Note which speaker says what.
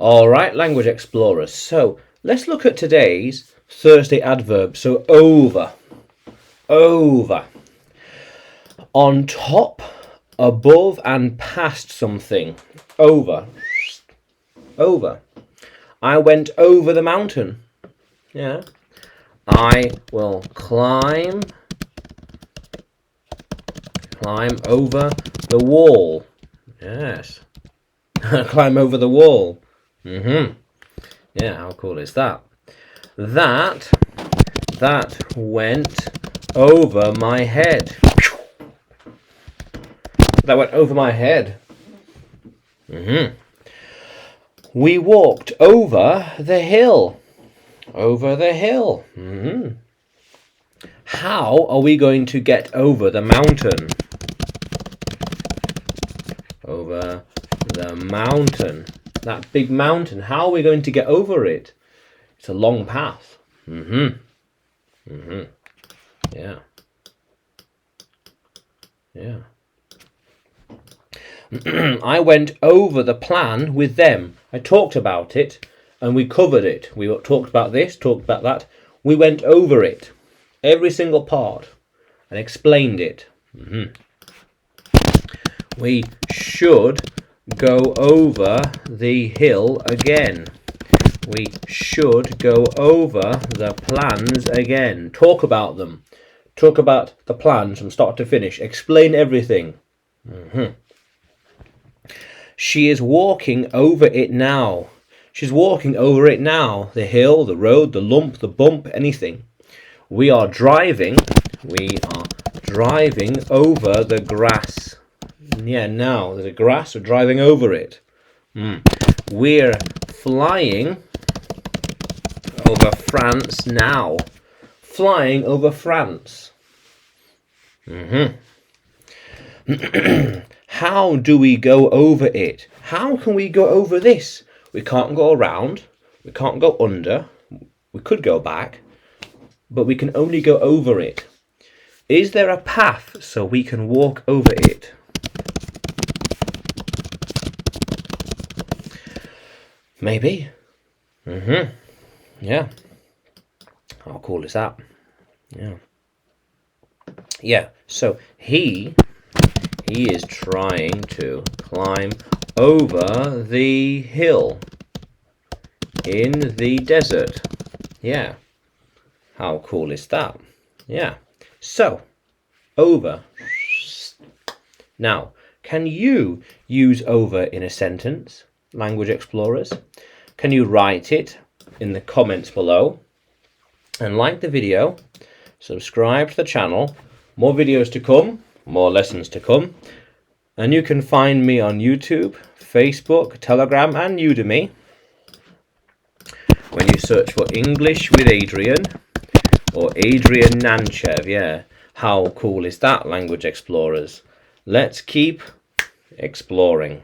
Speaker 1: Alright, language explorers. So let's look at today's Thursday adverb. So over, over. On top, above and past something. Over, over. I went over the mountain. Yeah. I will climb over the wall. Yes. Climb over the wall. Yeah, how cool is that? That went over my head. That went over my head. We walked over the hill. Over the hill. How are we going to get over the mountain? Over the mountain. That big mountain. How are we going to get over it? It's a long path. Yeah. Yeah. I went over the plan with them. I talked about it and we covered it. We talked about this, talked about that. We went over it. Every single part. And explained it. We should go over the hill again. We should go over the plans again. Talk about them. Talk about the plans from start to finish. Explain everything. She is walking over it now. She's walking over it now. The hill, the road, the lump, the bump, anything. We are driving over the grass. Yeah, now there's a grass, we're driving over it. We're flying over France now. Flying over France. How do we go over it? How can we go over this? We can't go around. We can't go under. We could go back. But we can only go over it. Is there a path so we can walk over it? Maybe. Yeah. How cool is that? Yeah. Yeah. So he is trying to climb over the hill in the desert. Yeah. How cool is that? Yeah. So, over. Now, can you use over in a sentence, language explorers? Can you write it in the comments below? And like the video, subscribe to the channel. More videos to come, more lessons to come. And you can find me on YouTube, Facebook, Telegram and Udemy. When you search for English with Adrian or Adrian Nanchev, yeah. How cool is that, language explorers? Let's keep exploring.